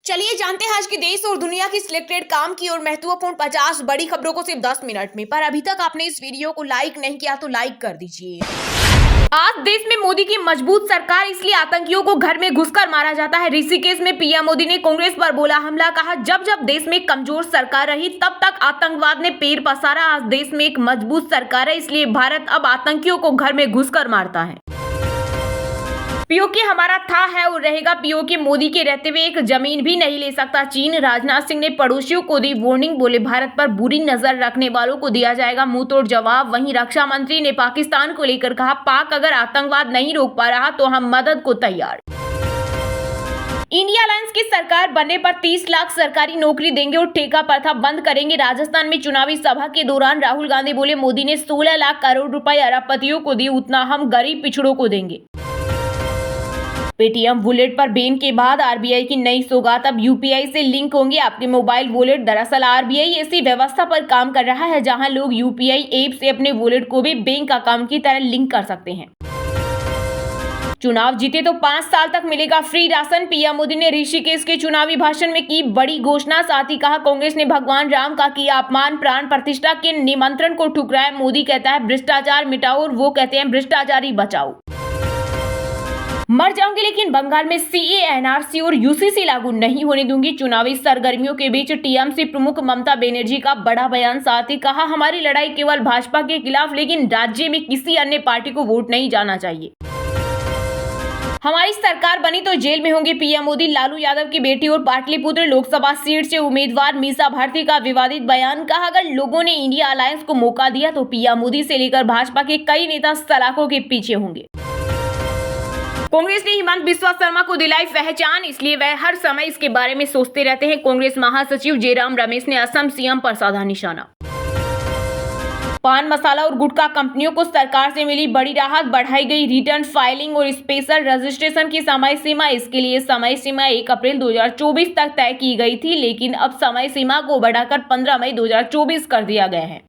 चलिए जानते हैं आज के देश और दुनिया की सिलेक्टेड काम की और महत्वपूर्ण 50 बड़ी खबरों को सिर्फ 10 मिनट में। पर अभी तक आपने इस वीडियो को लाइक नहीं किया तो लाइक कर दीजिए। आज देश में मोदी की मजबूत सरकार, इसलिए आतंकियों को घर में घुसकर मारा जाता है। ऋषिकेश में पीएम मोदी ने कांग्रेस पर बोला हमला, कहा जब जब देश में कमजोर सरकार रही तब तक आतंकवाद ने पैर पसारा। आज देश में एक मजबूत सरकार है, इसलिए भारत अब आतंकियों को घर में घुसकर मारता है। पीओके हमारा था, है और रहेगा। पीओके मोदी के रहते हुए एक जमीन भी नहीं ले सकता। चीन, राजनाथ सिंह ने पड़ोसियों को दी वार्निंग, बोले भारत पर बुरी नजर रखने वालों को दिया जाएगा मुंहतोड़ जवाब। वहीं रक्षा मंत्री ने पाकिस्तान को लेकर कहा पाक अगर आतंकवाद नहीं रोक पा रहा तो हम मदद को तैयार। इंडिया अलायंस की सरकार बनने पर 30 लाख सरकारी नौकरी देंगे और ठेका प्रथा बंद करेंगे। राजस्थान में चुनावी सभा के दौरान राहुल गांधी बोले मोदी ने 16 लाख करोड़ रुपए अरबपतियों को दिए, उतना हम गरीब पिछड़ों को देंगे। पेटीएम वॉलेट पर बैन के बाद आरबीआई की नई सौगात, अब यूपीआई से लिंक होंगे आपके मोबाइल वॉलेट। दरअसल आरबीआई ऐसी व्यवस्था पर काम कर रहा है जहां लोग यूपीआई ऐप से अपने वॉलेट को भी बैंक अकाउंट की तरह लिंक कर सकते हैं। चुनाव जीते तो 5 साल तक मिलेगा फ्री राशन, पीएम मोदी ने ऋषिकेश के चुनावी भाषण में की बड़ी घोषणा। साथ ही कहा कांग्रेस ने भगवान राम का किया अपमान, प्राण प्रतिष्ठा के निमंत्रण को ठुकराया। मोदी कहता है भ्रष्टाचार मिटाओ और वो कहते हैं भ्रष्टाचारी बचाओ। मर जाऊंगी लेकिन बंगाल में सीए, एनआरसी और यूसीसी लागू नहीं होने दूंगी। चुनावी सरगर्मियों के बीच टीएमसी प्रमुख ममता बनर्जी का बड़ा बयान। साथ ही कहा हमारी लड़ाई केवल भाजपा के खिलाफ, लेकिन राज्य में किसी अन्य पार्टी को वोट नहीं जाना चाहिए। हमारी सरकार बनी तो जेल में होंगे पीएम मोदी। लालू यादव की बेटी और पाटलिपुत्र लोकसभा सीट से उम्मीदवार मीसा भारती का विवादित बयान। कहा अगर लोगों ने इंडिया अलायंस को मौका दिया तो पीएम मोदी से लेकर भाजपा के कई नेता सलाखों के पीछे होंगे। कांग्रेस ने हिमंत बिस्वा शर्मा को दिलाई पहचान, इसलिए वह हर समय इसके बारे में सोचते रहते हैं। कांग्रेस महासचिव जयराम रमेश ने असम सीएम पर साधा निशाना। पान मसाला और गुटखा कंपनियों को सरकार से मिली बड़ी राहत, बढ़ाई गई रिटर्न फाइलिंग और स्पेशल रजिस्ट्रेशन की समय सीमा। इसके लिए समय सीमा 1 अप्रैल 2024 तक तय की गई थी, लेकिन अब समय सीमा को बढ़ाकर 15 मई 2024 कर दिया गया है।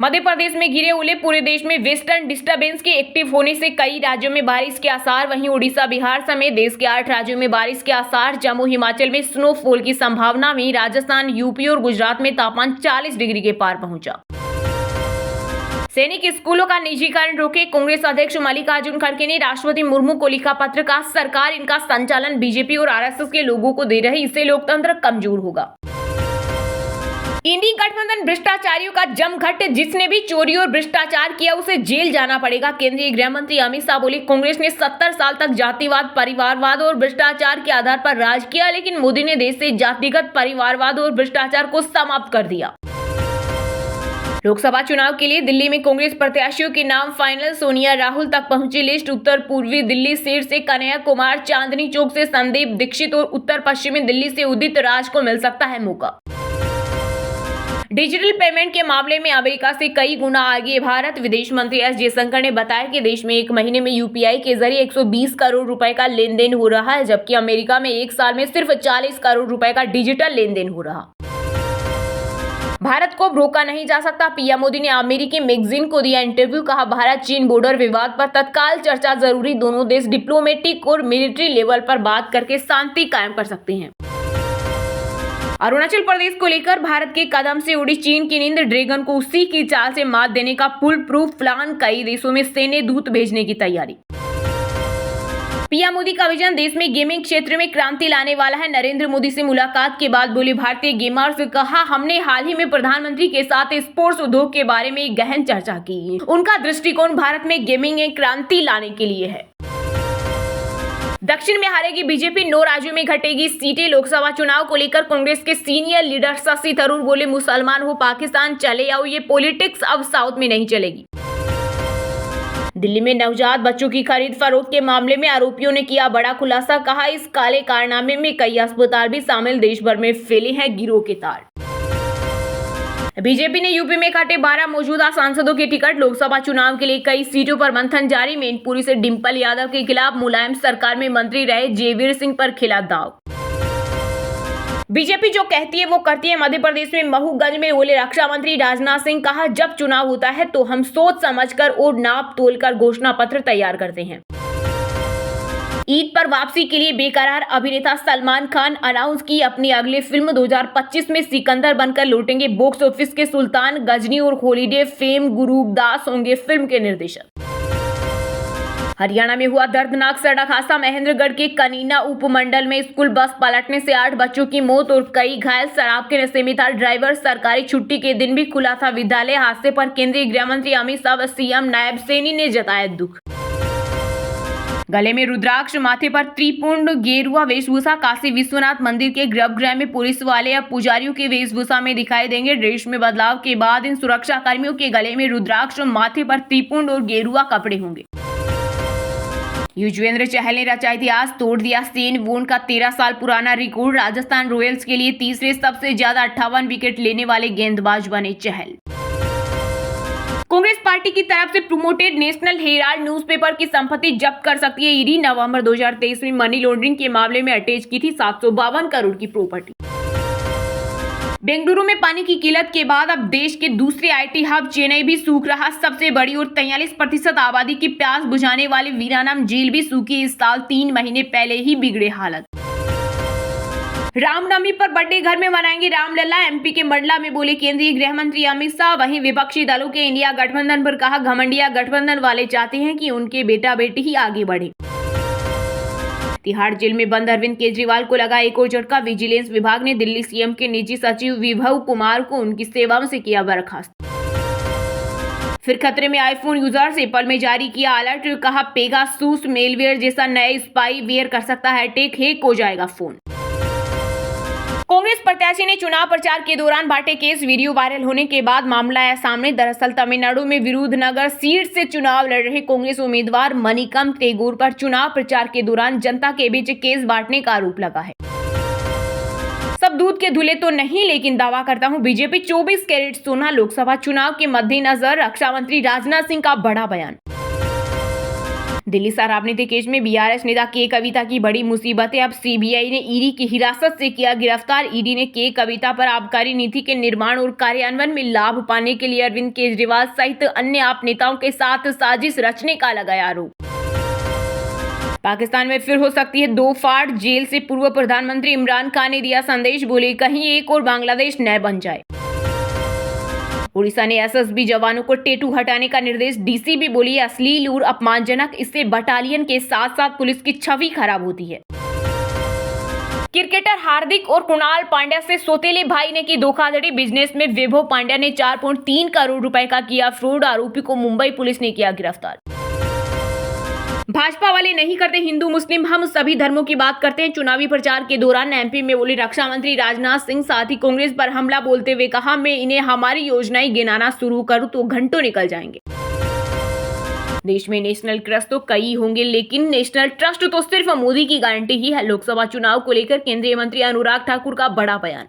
मध्य प्रदेश में गिरे ओले, पूरे देश में वेस्टर्न डिस्टर्बेंस के एक्टिव होने से कई राज्यों में बारिश के आसार। वहीं ओडिशा, बिहार समेत देश के 8 राज्यों में बारिश के आसार। जम्मू हिमाचल में स्नोफॉल की संभावना। वहीं राजस्थान, यूपी और गुजरात में तापमान 40 डिग्री के पार पहुंचा। सैनिक स्कूलों का निजीकरण रोके, कांग्रेस अध्यक्ष मल्लिकार्जुन खड़गे ने राष्ट्रपति मुर्मू को लिखा पत्र। का सरकार इनका संचालन बीजेपी और आरएसएस के लोगों को दे रही, इससे लोकतंत्र कमजोर होगा। इंडी गठबंधन भ्रष्टाचारियों का जमघट, जिसने भी चोरी और भ्रष्टाचार किया उसे जेल जाना पड़ेगा। केंद्रीय गृह मंत्री अमित शाह बोले कांग्रेस ने 70 साल तक जातिवाद, परिवारवाद और भ्रष्टाचार के आधार पर राज किया, लेकिन मोदी ने देश से जातिगत परिवारवाद और भ्रष्टाचार को समाप्त कर दिया। लोकसभा चुनाव के लिए दिल्ली में कांग्रेस प्रत्याशियों के नाम फाइनल, सोनिया राहुल तक पहुंची लिस्ट। उत्तर पूर्वी दिल्ली सीट से कन्हैया कुमार, चांदनी चौक से संदीप दीक्षित और उत्तर पश्चिमी दिल्ली से उदित राज को मिल सकता है मौका। डिजिटल पेमेंट के मामले में अमेरिका से कई गुना आगे भारत। विदेश मंत्री एस जयशंकर ने बताया कि देश में एक महीने में यूपीआई के जरिए 120 करोड़ रुपए का लेन देन हो रहा है, जबकि अमेरिका में एक साल में सिर्फ 40 करोड़ रुपए का डिजिटल लेन देन हो रहा। भारत को रोका नहीं जा सकता, पीएम मोदी ने अमेरिकी मैगजीन को दिया इंटरव्यू। कहा भारत चीन बॉर्डर विवाद पर तत्काल चर्चा जरूरी, दोनों देश डिप्लोमेटिक और मिलिट्री लेवल पर बात करके शांति कायम कर सकते हैं। अरुणाचल प्रदेश को लेकर भारत के कदम से उड़ी चीन की नींद, ड्रैगन को उसी की चाल से मात देने का फुल प्रूफ प्लान। कई देशों में सैन्य दूत भेजने की तैयारी। पीएम मोदी का विजन देश में गेमिंग क्षेत्र में क्रांति लाने वाला है। नरेंद्र मोदी से मुलाकात के बाद बोले भारतीय गेमर्स, कहा हमने हाल ही में प्रधानमंत्री के साथ स्पोर्ट्स उद्योग के बारे में गहन चर्चा की। उनका दृष्टिकोण भारत में गेमिंग में क्रांति लाने के लिए है। दक्षिण में हारेगी बीजेपी, 9 राज्यों में घटेगी सीटें। लोकसभा चुनाव को लेकर कांग्रेस के सीनियर लीडर शशि थरूर बोले मुसलमान हो पाकिस्तान चले आओ, ये पॉलिटिक्स अब साउथ में नहीं चलेगी। दिल्ली में नवजात बच्चों की खरीद फरोख्त के मामले में आरोपियों ने किया बड़ा खुलासा। कहा इस काले कारनामे में कई अस्पताल भी शामिल, देश भर में फैले हैं गिरोह के तार। बीजेपी ने यूपी में काटे 12 मौजूदा सांसदों के टिकट। लोकसभा चुनाव के लिए कई सीटों पर मंथन जारी। मैनपुरी से डिंपल यादव के खिलाफ, मुलायम सरकार में मंत्री रहे जयवीर सिंह पर खिला दाव। बीजेपी जो कहती है वो करती है। मध्य प्रदेश में महूगंज में बोले रक्षा मंत्री राजनाथ सिंह, कहा जब चुनाव होता है तो हम सोच समझकर और नाप तोल कर घोषणा पत्र तैयार करते हैं। ईद पर वापसी के लिए बेकरार अभिनेता सलमान खान अनाउंस की अपनी अगली फिल्म 2025 में सिकंदर बनकर लौटेंगे। बॉक्स ऑफिस के सुल्तान, गजनी और हॉलीडे फेम गुरूदास होंगे फिल्म के निर्देशक। हरियाणा में हुआ दर्दनाक सड़क हादसा। महेंद्रगढ़ के कनीना उपमंडल में स्कूल बस पलटने से 8 बच्चों की मौत और कई घायल। शराब के नशे में था ड्राइवर। सरकारी छुट्टी के दिन भी खुला था विद्यालय। हादसे पर केंद्रीय गृह मंत्री अमित शाह व सीएम नायब सैनी ने जताया दुख। गले में रुद्राक्ष, माथे पर त्रिपुंड, गेरुआ वेशभूषा। काशी विश्वनाथ मंदिर के गर्भगृह में पुलिस वाले अब पुजारियों की वेशभूषा में दिखाई देंगे। ड्रेस में बदलाव के बाद इन सुरक्षा कर्मियों के गले में रुद्राक्ष, माथे पर त्रिपुंड और गेरुआ कपड़े होंगे। युजवेंद्र चहल ने रचा इतिहास, तोड़ दिया शेन वॉर्न का 13 साल पुराना रिकॉर्ड। राजस्थान रॉयल्स के लिए तीसरे सबसे ज्यादा 58 विकेट लेने वाले गेंदबाज बने चहल। कांग्रेस पार्टी की तरफ से प्रोमोटेड नेशनल हेराल्ड न्यूज़पेपर की संपत्ति जब्त कर सकती है ईडी। नवंबर 2023 में मनी लॉन्ड्रिंग के मामले में अटैच की थी 752 करोड़ की प्रॉपर्टी। बेंगलुरु में पानी की किल्लत के बाद अब देश के दूसरे आईटी हब चेन्नई भी सूख रहा। सबसे बड़ी और 43% आबादी की प्यास बुझाने वाली वीरानाम झील भी सूखी। इस साल 3 महीने पहले ही बिगड़े हालत। रामनवमी पर बर्थडे घर में मनाएंगे रामलला। एमपी के मंडला में बोले केंद्रीय गृह मंत्री अमित शाह। वहीं विपक्षी दलों के इंडिया गठबंधन पर कहा, घमंडिया गठबंधन वाले चाहते हैं कि उनके बेटा बेटी ही आगे बढ़े। तिहाड़ जेल में बंद अरविंद केजरीवाल को लगा एक और झटका। विजिलेंस विभाग ने दिल्ली सीएम के निजी सचिव विभव कुमार को उनकी सेवाओं से किया बर्खास्त। फिर खतरे में आईफोन यूजर्स। एप्पल में जारी किया अलर्ट, कहा पेगासूस मेलवेयर जैसा नए स्पाईवेयर कर सकता है अटैक, हैक हो जाएगा फोन। कांग्रेस प्रत्याशी ने चुनाव प्रचार के दौरान बांटे केस। वीडियो वायरल होने के बाद मामला आया सामने। दरअसल तमिलनाडु में विरुधनगर सीट से चुनाव लड़ रहे कांग्रेस उम्मीदवार मणिकम टेगोर पर चुनाव प्रचार के दौरान जनता के बीच केस बांटने का आरोप लगा है। सब दूध के धुले तो नहीं, लेकिन दावा करता हूं बीजेपी 24 कैरेट सोना। लोकसभा चुनाव के मद्देनजर रक्षा मंत्री राजनाथ सिंह का बड़ा बयान। दिल्ली शराबनीति केस में बीआरएस नेता के कविता की बड़ी मुसीबत है। अब सीबीआई ने ईडी की हिरासत से किया गिरफ्तार। ईडी ने के कविता पर आबकारी नीति के निर्माण और कार्यान्वयन में लाभ पाने के लिए अरविंद केजरीवाल सहित अन्य आप नेताओं के साथ साजिश रचने का लगाया आरोप। पाकिस्तान में फिर हो सकती है दो फाड़। जेल से पूर्व प्रधानमंत्री इमरान खान ने दिया संदेश, बोले कहीं एक और बांग्लादेश न बन जाए। उड़ीसा ने एसएसबी जवानों को टैटू हटाने का निर्देश। डीसीपी बोली अश्लील और अपमानजनक, इससे बटालियन के साथ साथ पुलिस की छवि खराब होती है। क्रिकेटर हार्दिक और कुणाल पांड्या से सौतेले भाई ने की धोखाधड़ी। बिजनेस में वैभव पांड्या ने 4.3 करोड़ रुपए का किया फ्रॉड। आरोपी को मुंबई पुलिस ने किया गिरफ्तार। भाजपा वाले नहीं करते हिंदू मुस्लिम, हम सभी धर्मों की बात करते हैं। चुनावी प्रचार के दौरान एमपी में बोले रक्षा मंत्री राजनाथ सिंह। साथ ही कांग्रेस पर हमला बोलते हुए कहा, मैं इन्हें हमारी योजनाएं गिनाना शुरू करूं तो घंटों निकल जाएंगे। देश में नेशनल क्रश तो कई होंगे, लेकिन नेशनल ट्रस्ट तो सिर्फ मोदी की गारंटी ही है। लोकसभा चुनाव को लेकर केंद्रीय मंत्री अनुराग ठाकुर का बड़ा बयान।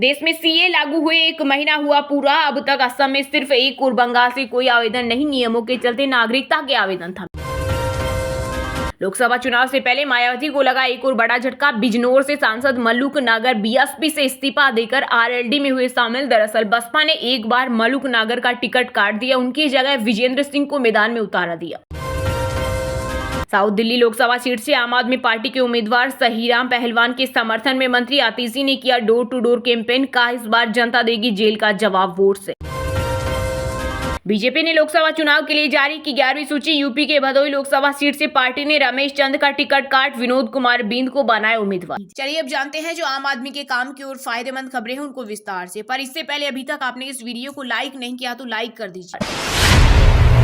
देश में सीए लागू हुए 1 महीना हुआ पूरा। अब तक असम में सिर्फ एक और बंगाल से कोई आवेदन नहीं। नियमों के चलते नागरिकता के आवेदन था। लोकसभा चुनाव से पहले मायावती को लगा एक और बड़ा झटका। बिजनौर से सांसद मल्लुक नागर बीएसपी से इस्तीफा देकर आरएलडी में हुए शामिल। दरअसल बसपा ने एक बार मल्लुक नागर का टिकट काट दिया, उनकी जगह विजेंद्र सिंह को मैदान में उतारा दिया। साउथ दिल्ली लोकसभा सीट से आम आदमी पार्टी के उम्मीदवार सहीराम पहलवान के समर्थन में मंत्री आतिशी ने किया डोर टू डोर कैंपेन। का इस बार जनता देगी जेल का जवाब वोट से। बीजेपी ने लोकसभा चुनाव के लिए जारी की 11वीं सूची। यूपी के भदोही लोकसभा सीट से पार्टी ने रमेश चंद का टिकट काट विनोद कुमार बिंद को बनाया उम्मीदवार। चलिए अब जानते हैं जो आम आदमी के काम की और फायदेमंद खबरें हैं उनको विस्तार से। पर इससे पहले अभी तक आपने इस वीडियो को लाइक नहीं किया तो लाइक कर दीजिए।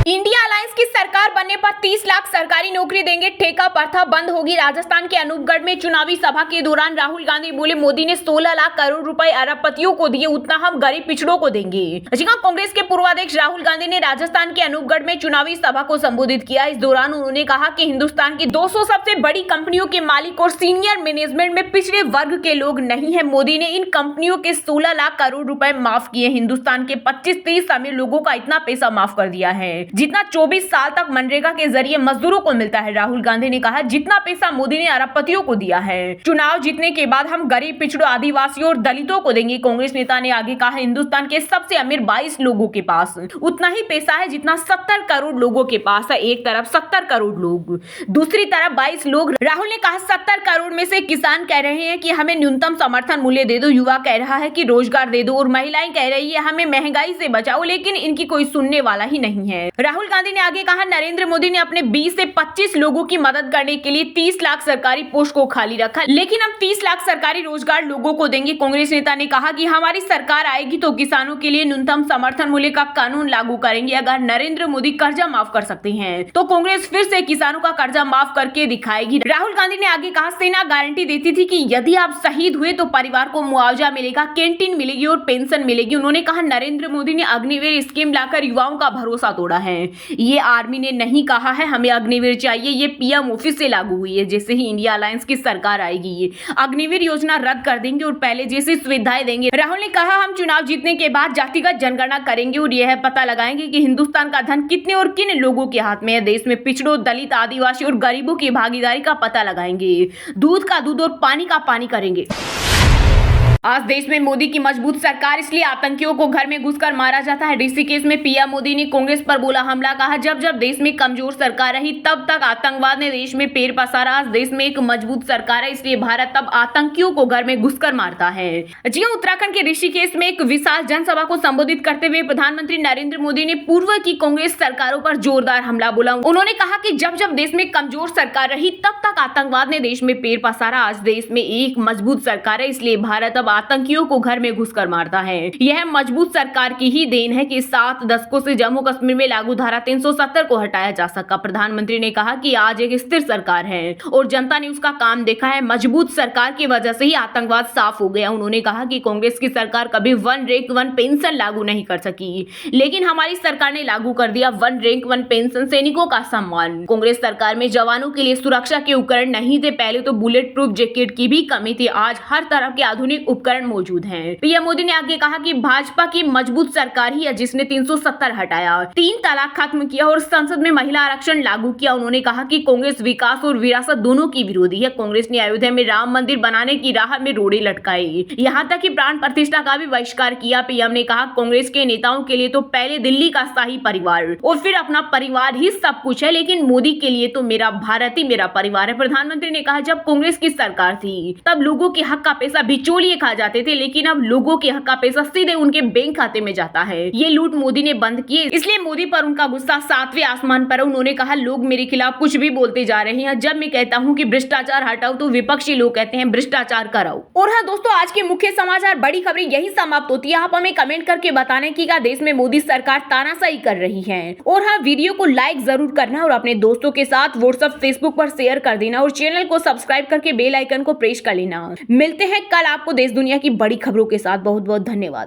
इंडिया अलायंस की सरकार बनने पर 30 लाख सरकारी नौकरी देंगे। ठेका प्रथा बंद होगी। राजस्थान के अनूपगढ़ में चुनावी सभा के दौरान राहुल गांधी बोले, मोदी ने 16 लाख करोड़ रुपए अरबपतियों को दिए, उतना हम गरीब पिछड़ों को देंगे। जी हां, कांग्रेस के पूर्व अध्यक्ष राहुल गांधी ने राजस्थान के अनूपगढ़ में चुनावी सभा को संबोधित किया। इस दौरान उन्होंने कहा कि हिंदुस्तान की 200 सबसे बड़ी कंपनियों के मालिक और सीनियर मैनेजमेंट में पिछड़े वर्ग के लोग नहीं है। मोदी ने इन कंपनियों के 16 लाख करोड़ रुपए माफ किए। हिंदुस्तान के 25-30 अमीर लोगों का इतना पैसा माफ कर दिया है जितना 24 साल तक मनरेगा के जरिए मजदूरों को मिलता है। राहुल गांधी ने कहा, जितना पैसा मोदी ने अरबपतियों को दिया है, चुनाव जीतने के बाद हम गरीब, पिछड़ों, आदिवासियों और दलितों को देंगे। कांग्रेस नेता ने आगे कहा, हिंदुस्तान के सबसे अमीर 22 लोगों के पास उतना ही पैसा है जितना 70 करोड़ लोगों के पास है। एक तरफ 70 करोड़ लोग, दूसरी तरफ 22 लोग। राहुल ने कहा, 70 करोड़ में से किसान कह रहे हैं कि हमें न्यूनतम समर्थन मूल्य दे दो, युवा कह रहा है कि रोजगार दे दो और महिलाएं कह रही है हमें महंगाई से बचाओ, लेकिन इनकी कोई सुनने वाला ही नहीं है। राहुल गांधी ने आगे कहा, नरेंद्र मोदी ने अपने 20 से 25 लोगों की मदद करने के लिए 30 लाख सरकारी पोस्ट को खाली रखा, लेकिन हम 30 लाख सरकारी रोजगार लोगों को देंगे। कांग्रेस नेता ने कहा कि हमारी सरकार आएगी तो किसानों के लिए न्यूनतम समर्थन मूल्य का कानून लागू करेंगे। अगर नरेंद्र मोदी कर्जा माफ कर सकते हैं तो कांग्रेस फिर से किसानों का कर्जा माफ करके दिखाएगी। राहुल गांधी ने आगे कहा, सेना गारंटी देती थी कि यदि आप शहीद हुए तो परिवार को मुआवजा मिलेगा, कैंटीन मिलेगी और पेंशन मिलेगी। उन्होंने कहा, नरेंद्र मोदी ने अग्निवीर स्कीम लाकर युवाओं का भरोसा तोड़ा है। ये आर्मी ने नहीं कहा है हमें अग्निवीर चाहिए, ये पीएम ऑफिस से लागू हुई है। जैसे ही इंडिया अलायंस की सरकार आएगी, अग्निवीर योजना रद्द कर देंगे और पहले जैसी सुविधाएं देंगे। राहुल ने कहा, हम चुनाव जीतने के बाद जातिगत जनगणना करेंगे और यह पता लगाएंगे कि हिंदुस्तान का धन कितने और किन लोगों के हाथ में है। देश में पिछड़ों, दलित, आदिवासी और गरीबों की भागीदारी का पता लगाएंगे। दूध का दूध और पानी का पानी करेंगे। आज देश में मोदी की मजबूत सरकार, इसलिए आतंकियों को घर में घुसकर मारा जाता है। ऋषिकेश में पीएम मोदी ने कांग्रेस पर बोला हमला, कहा जब जब देश में कमजोर सरकार रही तब तक आतंकवाद ने देश में पैर पसारा। आज देश में एक मजबूत सरकार है, इसलिए भारत अब आतंकियों को घर में घुसकर मारता है। जी हां, उत्तराखंड के ऋषिकेश में एक विशाल जनसभा को संबोधित करते हुए प्रधानमंत्री नरेंद्र मोदी ने पूर्व की कांग्रेस सरकारों पर जोरदार हमला बोला। उन्होंने कहा कि जब जब देश में कमजोर सरकार रही तब तक आतंकवाद ने देश में पैर पसारा। आज देश में एक मजबूत सरकार है, इसलिए भारत अब आतंकियों को घर में घुसकर मारता है। यह मजबूत सरकार की ही देन है कि 7 दशकों से जम्मू कश्मीर में लागू धारा 370 को हटाया जा सका। प्रधानमंत्री ने कहा कि आज एक स्थिर सरकार है और जनता ने उसका काम देखा है। मजबूत सरकार की वजह से ही आतंकवाद साफ हो गया। उन्होंने कहा कि कांग्रेस की सरकार कभी 1 रैंक 1 पेंशन लागू नहीं कर सकी, लेकिन हमारी सरकार ने लागू कर दिया 1 रैंक 1 पेंशन, सैनिकों का सम्मान। कांग्रेस सरकार में जवानों के लिए सुरक्षा के उपकरण नहीं थे, पहले तो बुलेट प्रूफ जैकेट की भी कमी थी, आज हर तरह के आधुनिक उपकरण मौजूद हैं। पीएम मोदी ने आगे कहा कि भाजपा की मजबूत सरकार ही है जिसने 370 हटाया, 3 तलाक खत्म किया और संसद में महिला आरक्षण लागू किया। उन्होंने कहा कि कांग्रेस विकास और विरासत दोनों की विरोधी है। कांग्रेस ने अयोध्या में राम मंदिर बनाने की राह में रोड़े लटकाई, यहाँ तक कि प्राण प्रतिष्ठा का भी बहिष्कार किया। पीएम ने कहा, कांग्रेस के नेताओं के लिए तो पहले दिल्ली का शाही परिवार और फिर अपना परिवार ही सब कुछ है, लेकिन मोदी के लिए तो मेरा भारत ही मेरा परिवार है। प्रधानमंत्री ने कहा, जब कांग्रेस की सरकार थी तब लोगों के हक का पैसा बिचौलिए खा जाते थे, लेकिन अब लोगों के हक का पैसा सीधे उनके बैंक खाते में जाता है। ये लूट मोदी ने बंद की, इसलिए मोदी पर उनका गुस्सा 7वें आसमान पर है। उन्होंने कहा, लोग मेरे खिलाफ कुछ भी बोलते जा रहे हैं, जब मैं कहता हूं कि भ्रष्टाचार हटाओ तो विपक्षी लोग कहते हैं भ्रष्टाचार कराओ। और हाँ दोस्तों, आज के मुख्य समाचार बड़ी खबरें यही समाप्त होती है। आप हमें कमेंट करके बताने की क्या देश में मोदी सरकार तानाशाही कर रही है। और हाँ, वीडियो को लाइक जरूर करना और अपने दोस्तों के साथ व्हाट्सएप, फेसबुक पर शेयर कर देना और चैनल को सब्सक्राइब करके बेल आइकन को प्रेस कर लेना। मिलते हैं कल आपको देश दुनिया की बड़ी खबरों के साथ। बहुत बहुत धन्यवाद।